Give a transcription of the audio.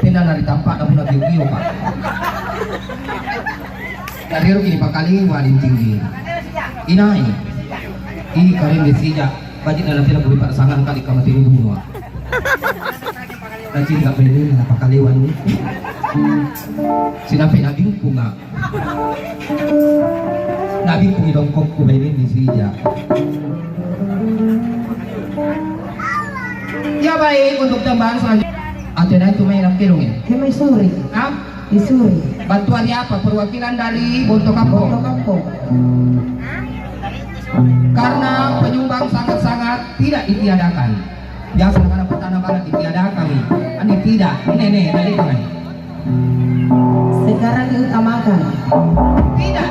Tidak dari tampak kamu nak biu pak. Dari ru kini pakali walin tinggi. Inai. Ini karen desija. Bajik dalam tidak boleh pak sangan kali kamu tiru bunuh. Rajin tak boleh nak pakali wani. Sinapi nak bingkung nak. Nak bingkung dongkok ku bayi desija. Ya baik untuk tambahan selanjutnya. Ada itu main kirung ya? May suri. Isuri. Bantuan apa? Perwakilan dari Bonto Kampung. Karena penyumbang sangat-sangat tidak ditiadakan. Biasa karena petana barat ditiadakan. Ini tidak. Ini nenek dari mana? Sekarang diutamakan. Tidak.